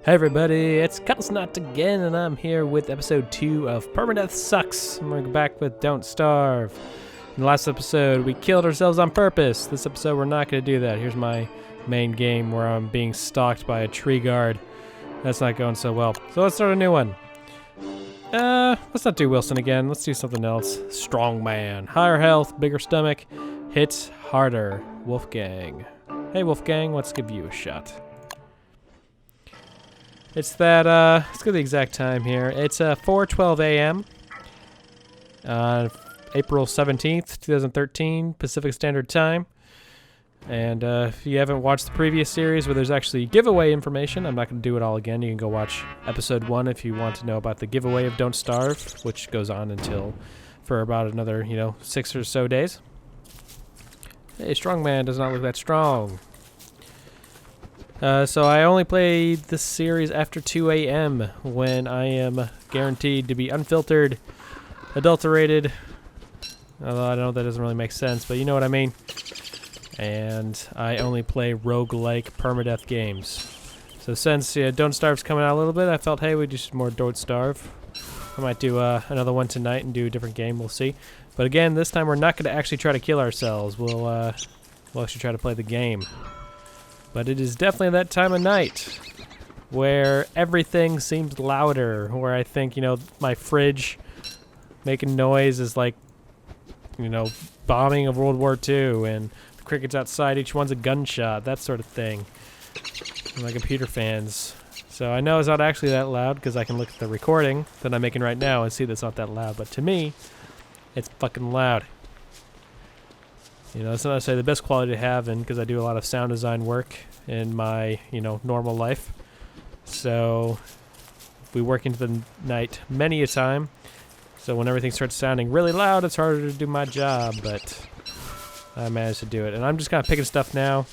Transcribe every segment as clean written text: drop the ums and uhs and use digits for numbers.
Hey everybody, it's Kuddlesnot again, and I'm here with episode 2 of PermaDeath Sucks. And we're back with Don't Starve. In the last episode, we killed ourselves on purpose. This episode, we're not going to do that. Here's my main game where I'm being stalked by a tree guard. That's not going so well. So let's start a new one. Let's not do Wilson again. Let's do something else. Strongman. Higher health, bigger stomach, hits harder. Wolfgang. Hey Wolfgang, let's give you a shot. It's that, let's get the exact time here. It's 4:12 a.m. April 17th, 2013, Pacific Standard Time. And if you haven't watched the previous series where there's actually giveaway information, I'm not going to do it all again. You can go watch episode 1 if you want to know about the giveaway of Don't Starve, which goes on for about another, 6 or so days. Hey, Strongman does not look that strong. So I only play this series after 2 a.m. when I am guaranteed to be unfiltered, adulterated, although I know that doesn't really make sense, but you know what I mean. And I only play roguelike permadeath games. So since Don't Starve's coming out a little bit, I felt, hey, we do some more Don't Starve. I might do another one tonight and do a different game, we'll see. But again, this time we're not going to actually try to kill ourselves. We'll actually try to play the game. But it is definitely that time of night where everything seems louder, where I think, my fridge making noise is like, bombing of World War II, and the crickets outside, each one's a gunshot, that sort of thing. And my computer fans. So I know it's not actually that loud because I can look at the recording that I'm making right now and see that it's not that loud, but to me, it's fucking loud. It's not necessarily the best quality to have, and because I do a lot of sound design work in my, normal life. So we work into the night many a time. So when everything starts sounding really loud, it's harder to do my job, but I managed to do it. And I'm just kind of picking stuff now,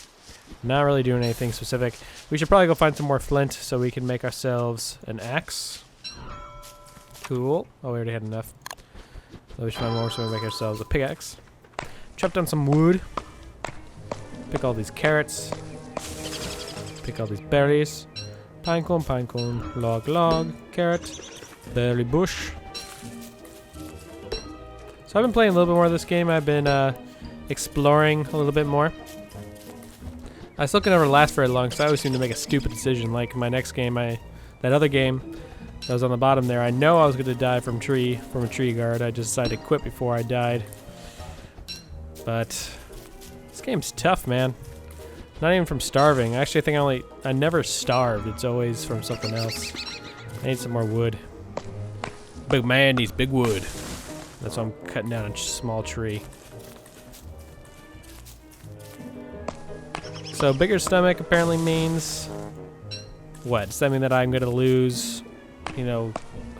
not really doing anything specific. We should probably go find some more flint so we can make ourselves an axe. Cool. Oh, we already had enough. So we should find more so we can make ourselves a pickaxe. Chop down some wood. Pick all these carrots. Pick all these berries. Pinecone, log, carrot, berry bush. So I've been playing a little bit more of this game. I've been exploring a little bit more. I still can never last very long, so I always seem to make a stupid decision. Like my next game, that other game that was on the bottom there, I know I was going to die from a tree guard. I just decided to quit before I died. But this game's tough, man. Not even from starving. Actually, I think I never starved. It's always from something else. I need some more wood. Big man needs big wood. That's why I'm cutting down a small tree. So bigger stomach apparently means what? Does that mean that I'm gonna lose,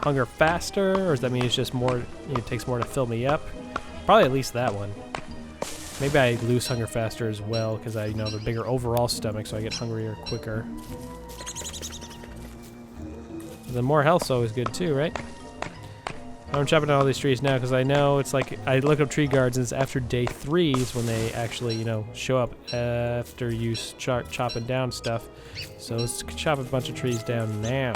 hunger faster, or does that mean it's just more? It takes more to fill me up? Probably at least that one. Maybe I lose hunger faster as well because I have a bigger overall stomach, so I get hungrier quicker. The more health's always good too, right? I'm chopping down all these trees now because I know it's like I look up tree guards and it's after day 3 is when they actually show up after you start chopping down stuff. So let's chop a bunch of trees down now.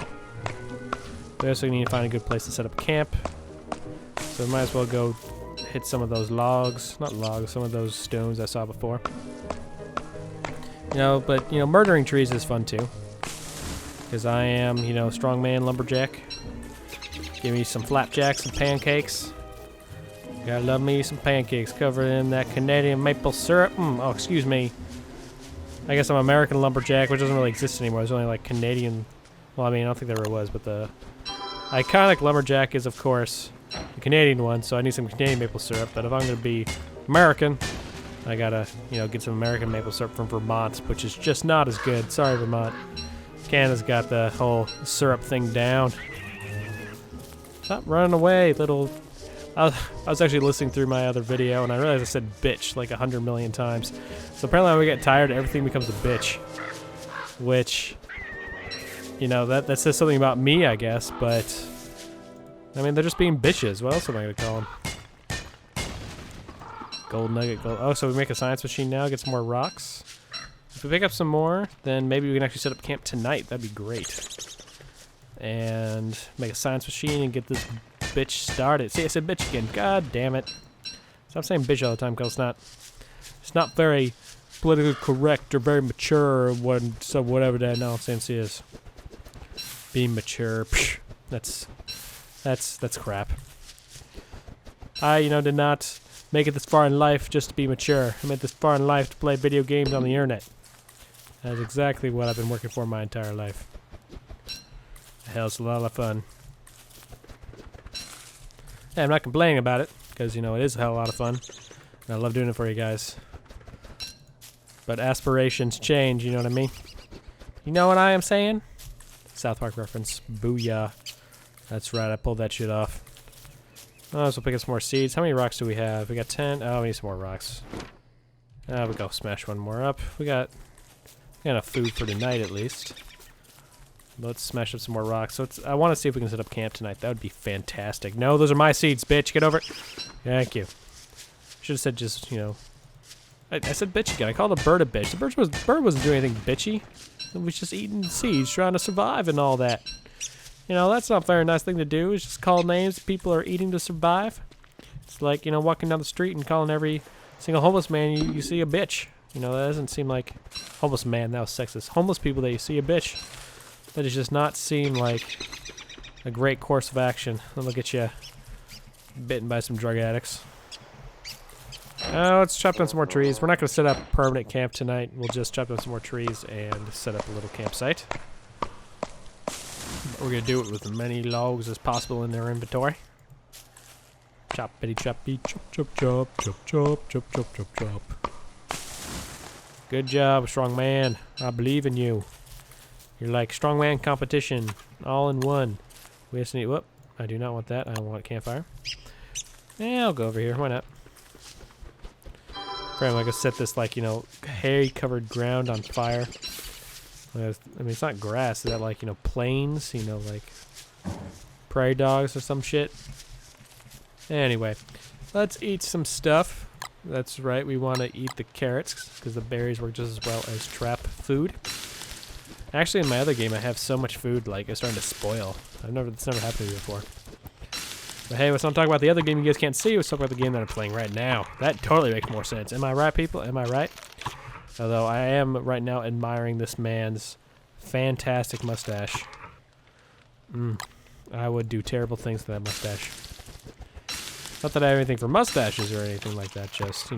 We also need to find a good place to set up camp. So we might as well go hit some of those some of those stones I saw before. But murdering trees is fun too. Because I am, strongman lumberjack. Give me some flapjacks and pancakes. Gotta love me some pancakes covered in that Canadian maple syrup. Oh, excuse me. I guess I'm American lumberjack, which doesn't really exist anymore. There's only like Canadian. Well, I mean, I don't think there ever was, but the iconic lumberjack is, of course, the Canadian one, so I need some Canadian maple syrup. But if I'm going to be American, I gotta, get some American maple syrup from Vermont, which is just not as good. Sorry, Vermont. Canada's got the whole syrup thing down. Stop running away, little... I was actually listening through my other video, and I realized I said bitch like 100 million times. So apparently when we get tired, everything becomes a bitch. Which, that says something about me, I guess, but... I mean, they're just being bitches. What else am I going to call them? Gold nugget, gold... Oh, so we make a science machine now, get some more rocks. If we pick up some more, then maybe we can actually set up camp tonight. That'd be great. And make a science machine and get this bitch started. See, I said bitch again. God damn it. Stop saying bitch all the time, Kuddlesnot. It's not very politically correct or very mature or so whatever that nonsense is. Being mature. Psh, that's crap. I, did not make it this far in life just to be mature. I made it this far in life to play video games on the internet. That's exactly what I've been working for my entire life. Hell, it's a lot of fun. Yeah, I'm not complaining about it, because, it is a hell of a lot of fun. And I love doing it for you guys. But aspirations change, you know what I mean? You know what I am saying? South Park reference. Booyah. That's right, I pulled that shit off. Oh, so pick up some more seeds. How many rocks do we have? We got 10. Oh, we need some more rocks. We go smash one more up. We got enough food for tonight, at least. Let's smash up some more rocks. So I want to see if we can set up camp tonight. That would be fantastic. No, those are my seeds, bitch. Get over it. Thank you. Should have said just, I said bitch again. I called a bird a bitch. The bird wasn't doing anything bitchy. It was just eating seeds, trying to survive and all that. That's not a very nice thing to do. Is just call names people are eating to survive. It's like, walking down the street and calling every single homeless man you see a bitch. That doesn't seem like homeless man. That was sexist. Homeless people that you see a bitch. That does just not seem like a great course of action. Then look at you bitten by some drug addicts. Let's chop down some more trees. We're not going to set up permanent camp tonight. We'll just chop down some more trees and set up a little campsite. But we're going to do it with as many logs as possible in their inventory. Choppity choppy, chop chop chop, chop chop chop chop chop chop. Good job, Strongman. I believe in you. You're like Strongman competition, all in one. We just need, whoop, I do not want that. I want campfire. Yeah, I'll go over here. Why not? Probably like I set this like, hay covered ground on fire. I mean, it's not grass. Is that like, plains? Like prairie dogs or some shit? Anyway, let's eat some stuff. That's right, we want to eat the carrots because the berries work just as well as trap food. Actually, in my other game, I have so much food, like, it's starting to spoil. It's never happened to me before. But hey, let's not talk about the other game you guys can't see. Let's talk about the game that I'm playing right now. That totally makes more sense. Am I right, people? Am I right? Although, I am right now admiring this man's fantastic mustache. I would do terrible things to that mustache. Not that I have anything for mustaches or anything like that, just,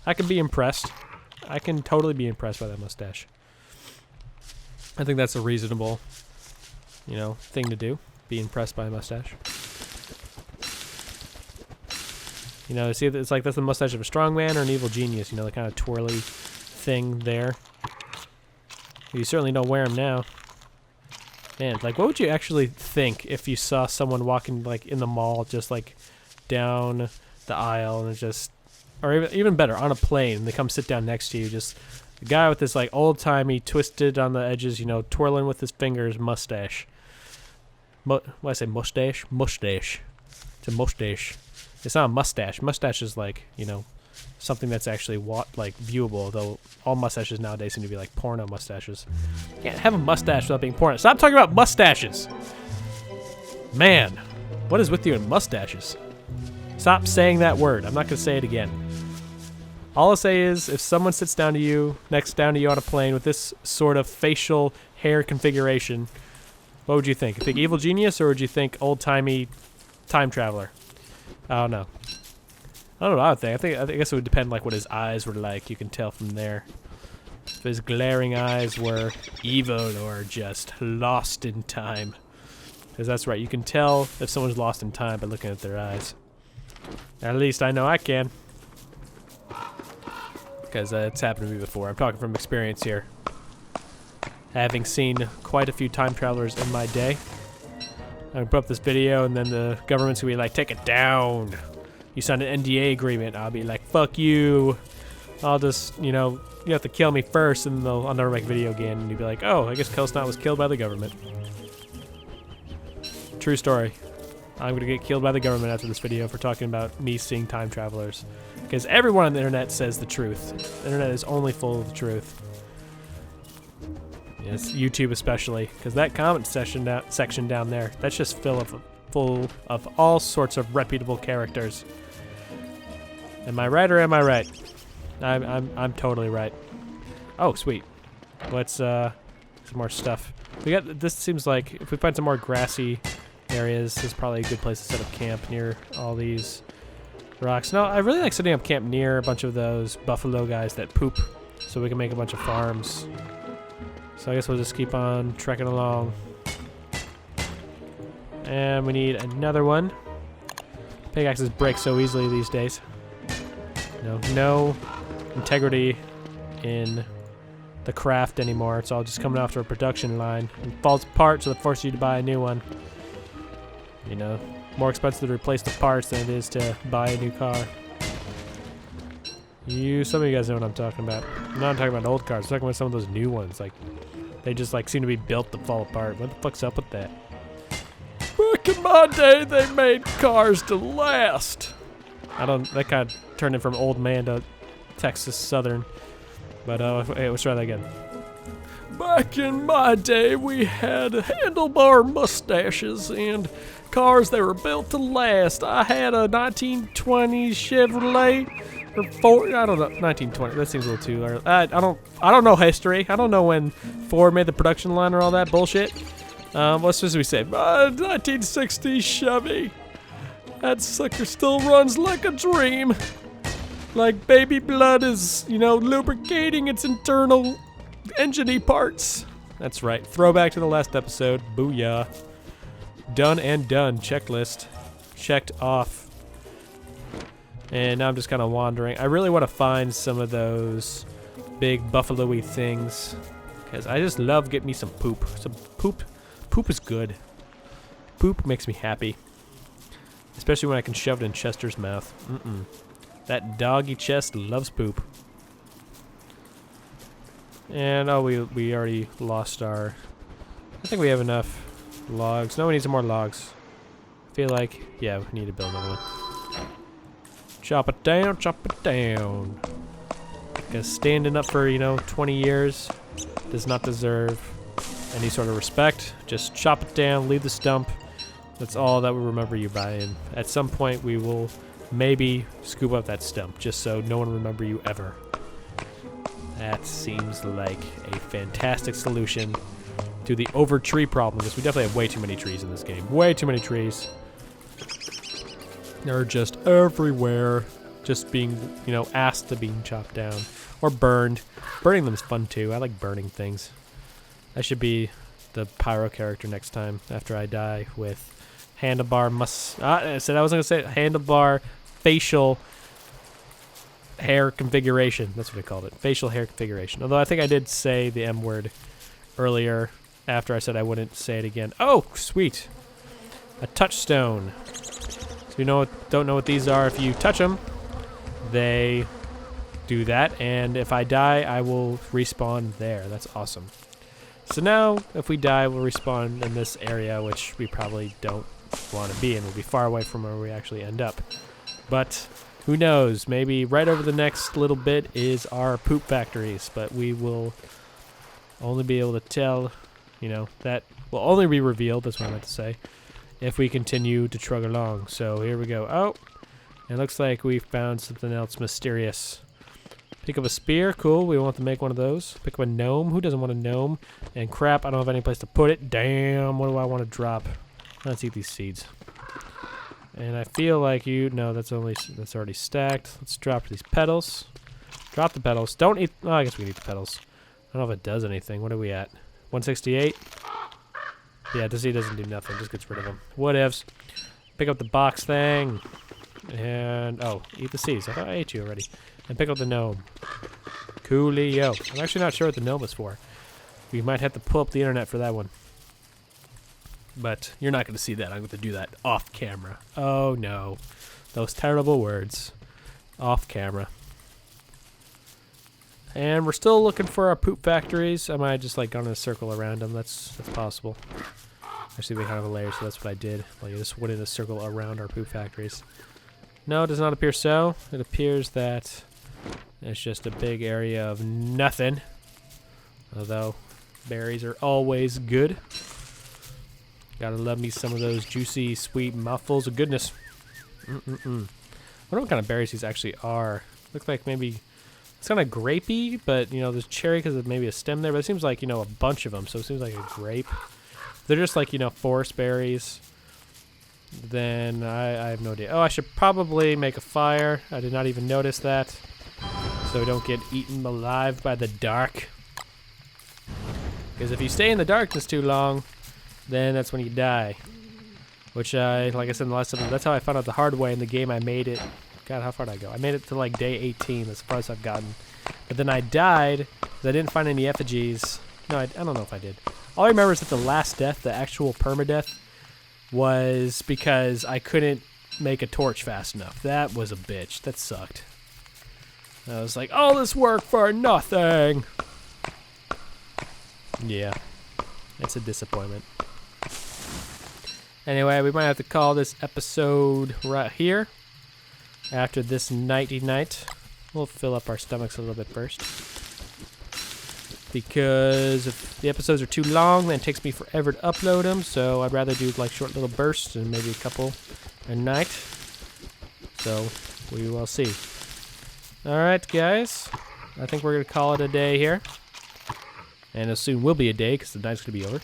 I can be impressed. I can totally be impressed by that mustache. I think that's a reasonable, thing to do. Be impressed by a mustache. See, it's like that's the mustache of a strongman or an evil genius, the kind of twirly thing there. You certainly don't wear them now. Man, like, what would you actually think if you saw someone walking, like, in the mall, just, like, down the aisle, and just, or even better, on a plane, and they come sit down next to you, just a guy with this like old-timey twisted on the edges, twirling with his fingers mustache. What did I say, mustache? Mustache. It's a mustache. It's not a mustache. Mustache is like, something that's actually viewable, though all mustaches nowadays seem to be like porno mustaches. You can't have a mustache without being porno. Stop talking about mustaches! Man, what is with you and mustaches? Stop saying that word. I'm not going to say it again. All I'll say is, if someone sits down to you on a plane with this sort of facial hair configuration, what would you think? You think evil genius, or would you think old-timey time traveler? I don't know. I don't know what I would think. I guess it would depend like what his eyes were like. You can tell from there. If his glaring eyes were evil or just lost in time. Because that's right, you can tell if someone's lost in time by looking at their eyes. At least I know I can. Because it's happened to me before. I'm talking from experience here. Having seen quite a few time travelers in my day. I'm going to put up this video and then the government's going to be like, take it down. You signed an NDA agreement. I'll be like, fuck you. I'll just, you have to kill me first and I'll never make a video again. And you'll be like, oh, I guess Kuddlesnot was killed by the government. True story. I'm going to get killed by the government after this video for talking about me seeing time travelers. Because everyone on the internet says the truth. The internet is only full of the truth. It's YouTube especially, because that comment section down there, that's just full of all sorts of reputable characters. Am I right or am I right? I'm totally right. Oh, sweet. Let's some more stuff. We got this. Seems like if we find some more grassy areas, this is probably a good place to set up camp near all these rocks. No, I really like setting up camp near a bunch of those buffalo guys that poop, so we can make a bunch of farms. So I guess we'll just keep on trekking along. And we need another one. Pickaxes break so easily these days. No integrity in the craft anymore. It's all just coming off a production line. It falls apart, so it forces you to buy a new one. You know, more expensive to replace the parts than it is to buy a new car. Some of you guys know what I'm talking about. I'm not talking about old cars. I'm talking about some of those new ones. Like, they just like seem to be built to fall apart. What the fuck's up with that? Back in my day, they made cars to last. That kind of turned it from old man to Texas Southern. But hey, let's try that again. Back in my day, we had handlebar mustaches and cars that were built to last. I had a 1920s Chevrolet, I don't know, 1920. That seems a little too early. I don't know history. I don't know when Ford made the production line or all that bullshit. What's supposed to be say? 1960s Chevy. That sucker still runs like a dream. Like baby blood is, lubricating its internal engine-y parts. That's right. Throwback to the last episode. Booyah. Done and done. Checklist. Checked off. And now I'm just kind of wandering. I really want to find some of those big buffalo-y things. Because I just love getting me some poop. Some poop. Poop is good. Poop makes me happy. Especially when I can shove it in Chester's mouth. That doggy chest loves poop. And we already lost our... I think we have enough logs. No, we need some more logs. I feel like, yeah, we need to build another one. Chop it down, chop it down. Because standing up for, 20 years does not deserve any sort of respect. Just chop it down, leave the stump. That's all that we remember you by. And at some point, we will maybe scoop up that stump, just so no one will remember you ever. That seems like a fantastic solution to the over tree problem, because we definitely have way too many trees in this game. Way too many trees. They're just everywhere, just being, asked to be chopped down or burned. Burning them is fun too. I like burning things. I should be the pyro character next time after I die with handlebar I said I was gonna say handlebar facial hair configuration. That's what I called it. Facial hair configuration. Although I think I did say the M word earlier after I said I wouldn't say it again. Oh, sweet. A touchstone. So you don't know what these are. If you touch them, they do that. And if I die, I will respawn there. That's awesome. So now, if we die, we'll respawn in this area, which we probably don't want to be in. We'll be far away from where we actually end up. But who knows? Maybe right over the next little bit is our poop factories. But we will only be able to tell, that will only be revealed, that's what I meant to say, if we continue to trudge along. So here we go. Oh, it looks like we found something else mysterious. Pick up a spear. Cool. We want to make one of those. Pick up a gnome. Who doesn't want a gnome? And crap, I don't have any place to put it. Damn, what do I want to drop? Let's eat these seeds. And I feel like no, that's already stacked. Let's drop these petals. Drop the petals. Don't eat. Oh, I guess we can eat the petals. I don't know if it does anything. What are we at? 168? Yeah, this seed doesn't do nothing. Just gets rid of them. Whatevs. Pick up the box thing. And, eat the seeds. I thought I ate you already. And pick up the gnome. Coolio. I'm actually not sure what the gnome is for. We might have to pull up the internet for that one. But you're not going to see that. I'm going to do that off camera. Oh, no. Those terrible words. Off camera. And we're still looking for our poop factories. I might have just gone in a circle around them. That's possible. Actually, we have a layer, so that's what I did. I just went in a circle around our poop factories. No, it does not appear so. It appears that it's just a big area of nothing. Although, Berries are always good. Gotta love me some of those juicy, sweet mouthfuls of goodness. I wonder what kind of berries these actually are. Look like maybe it's kind of grapey, but you know, there's cherry because of maybe a stem there. But it seems like, you know, a bunch of them, so it seems like a grape. They're just like, you know, forest berries. Then I have no idea. Oh, I should probably make a fire. I did not even notice that, so we don't get eaten alive by the dark. Because if you stay in the darkness too long, then that's when you die. Which like I said in the last episode, that's how I found out the hard way in the game. I made it. God, how far did I go? I made it to like day 18. That's the farthest I've gotten. But then I died because I didn't find any effigies. No, I don't know if I did. All I remember is that the last death, the actual permadeath, was because I couldn't make a torch fast enough. That was a bitch. That sucked. I was like, all this work for nothing. Yeah. It's a disappointment. Anyway, we might have to call this episode right here. After this nighty night, we'll fill up our stomachs a little bit first. Because if the episodes are too long, then it takes me forever to upload them. So I'd rather do like short little bursts and maybe a couple a night. So we will see. Alright, guys. I think we're going to call it a day here. And it soon will be a day because the night's going to be over.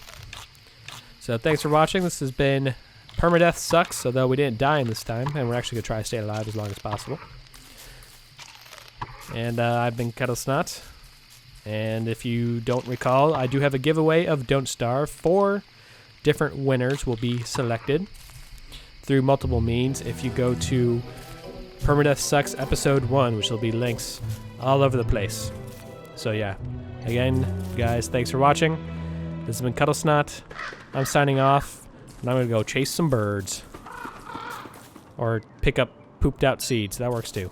So thanks for watching. This has been PermaDeath Sucks, although we didn't die in this time. And we're actually going to try to stay alive as long as possible. And I've been Kuddlesnot. And if you don't recall, I do have a giveaway of Don't Starve. 4 different winners will be selected through multiple means if you go to PermaDeath Sucks Episode 1, which will be links all over the place. So yeah, again, guys, thanks for watching. This has been Kuddlesnot. I'm signing off, and I'm going to go chase some birds. Or pick up pooped out seeds. That works too.